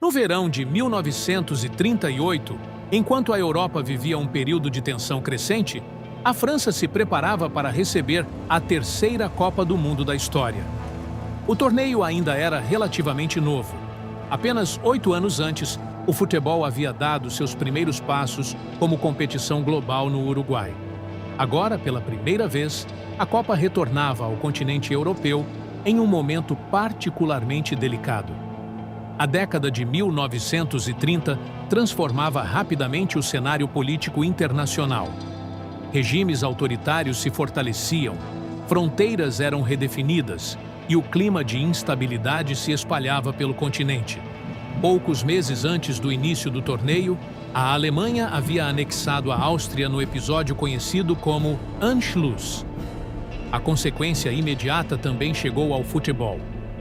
No verão de 1938, enquanto a Europa vivia um período de tensão crescente, a França se preparava para receber a terceira Copa do Mundo da história. O torneio ainda era relativamente novo. Apenas 8 anos antes, o futebol havia dado seus primeiros passos como competição global no Uruguai. Agora, pela primeira vez, a Copa retornava ao continente europeu em um momento particularmente delicado. A década de 1930 transformava rapidamente o cenário político internacional. Regimes autoritários se fortaleciam, fronteiras eram redefinidas e o clima de instabilidade se espalhava pelo continente. Poucos meses antes do início do torneio, a Alemanha havia anexado a Áustria no episódio conhecido como Anschluss. A consequência imediata também chegou ao futebol.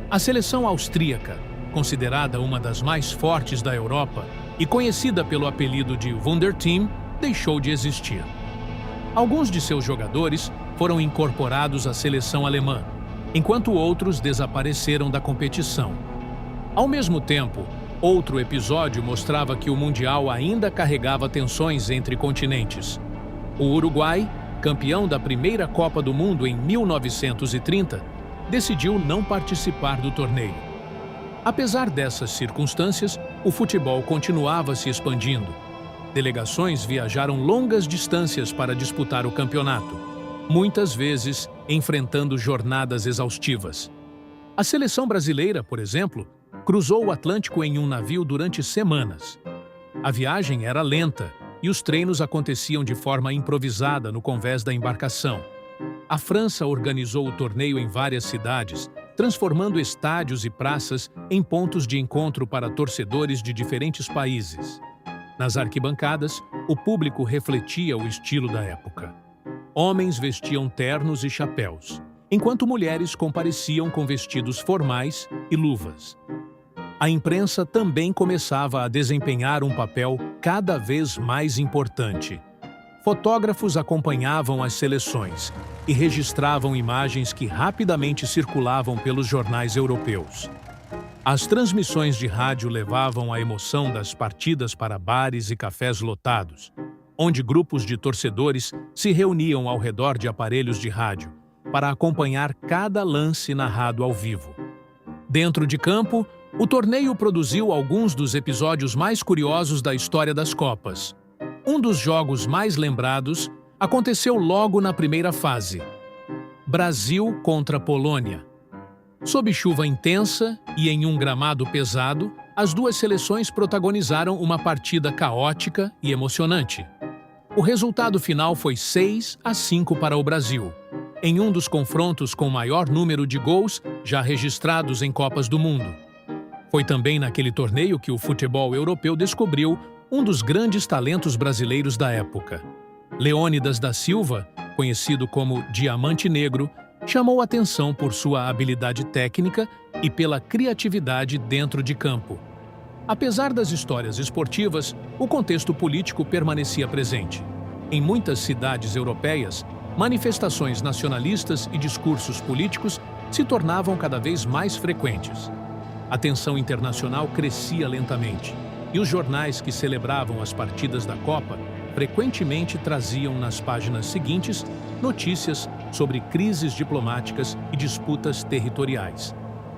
A seleção austríaca, considerada uma das mais fortes da Europa e conhecida pelo apelido de Wunderteam, deixou de existir. Alguns de seus jogadores foram incorporados à seleção alemã, enquanto outros desapareceram da competição. Ao mesmo tempo, outro episódio mostrava que o Mundial ainda carregava tensões entre continentes. O Uruguai, campeão da primeira Copa do Mundo em 1930, decidiu não participar do torneio. Apesar dessas circunstâncias, o futebol continuava se expandindo. Delegações viajaram longas distâncias para disputar o campeonato, muitas vezes enfrentando jornadas exaustivas. A seleção brasileira, por exemplo, cruzou o Atlântico em um navio durante semanas. A viagem era lenta e os treinos aconteciam de forma improvisada no convés da embarcação. A França organizou o torneio em várias cidades, transformando estádios e praças em pontos de encontro para torcedores de diferentes países. Nas arquibancadas, o público refletia o estilo da época. Homens vestiam ternos e chapéus, enquanto mulheres compareciam com vestidos formais e luvas. A imprensa também começava a desempenhar um papel cada vez mais importante. Fotógrafos acompanhavam as seleções e registravam imagens que rapidamente circulavam pelos jornais europeus. As transmissões de rádio levavam a emoção das partidas para bares e cafés lotados, onde grupos de torcedores se reuniam ao redor de aparelhos de rádio para acompanhar cada lance narrado ao vivo. Dentro de campo, o torneio produziu alguns dos episódios mais curiosos da história das Copas. Um dos jogos mais lembrados aconteceu logo na primeira fase. Brasil contra Polônia. Sob chuva intensa e em um gramado pesado, as duas seleções protagonizaram uma partida caótica e emocionante. O resultado final foi 6-5 para o Brasil, em um dos confrontos com maior número de gols já registrados em Copas do Mundo. Foi também naquele torneio que o futebol europeu descobriu um dos grandes talentos brasileiros da época. Leônidas da Silva, conhecido como Diamante Negro, chamou atenção por sua habilidade técnica e pela criatividade dentro de campo. Apesar das histórias esportivas, o contexto político permanecia presente. Em muitas cidades europeias, manifestações nacionalistas e discursos políticos se tornavam cada vez mais frequentes. A tensão internacional crescia lentamente, e os jornais que celebravam as partidas da Copa frequentemente traziam nas páginas seguintes notícias sobre crises diplomáticas e disputas territoriais.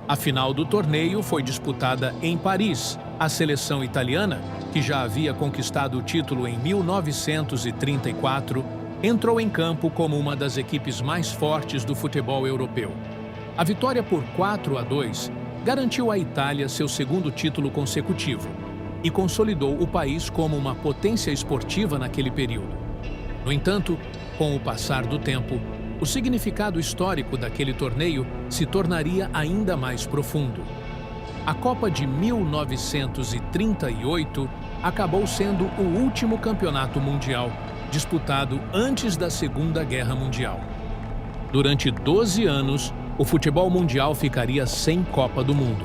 A final do torneio foi disputada em Paris. A seleção italiana, que já havia conquistado o título em 1934, entrou em campo como uma das equipes mais fortes do futebol europeu. A vitória por 4-2 garantiu à Itália seu segundo título consecutivo e consolidou o país como uma potência esportiva naquele período. No entanto, com o passar do tempo, o significado histórico daquele torneio se tornaria ainda mais profundo. A Copa de 1938 acabou sendo o último campeonato mundial disputado antes da Segunda Guerra Mundial. Durante 12 anos, o futebol mundial ficaria sem Copa do Mundo.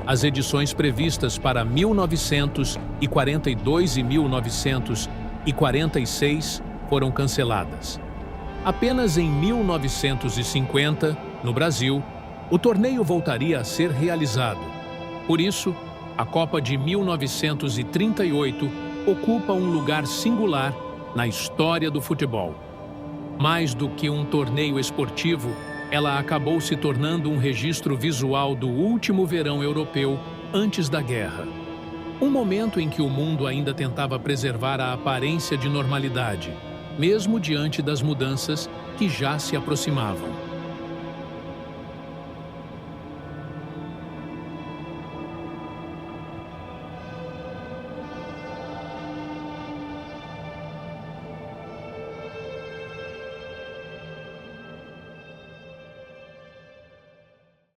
As edições previstas para 1942 e 1946 foram canceladas. Apenas em 1950, no Brasil, o torneio voltaria a ser realizado. Por isso, A Copa de 1938 ocupa um lugar singular na história do futebol. Mais do que um torneio esportivo, ela acabou se tornando um registro visual do último verão europeu antes da guerra. Um momento em que o mundo ainda tentava preservar a aparência de normalidade, mesmo diante das mudanças que já se aproximavam.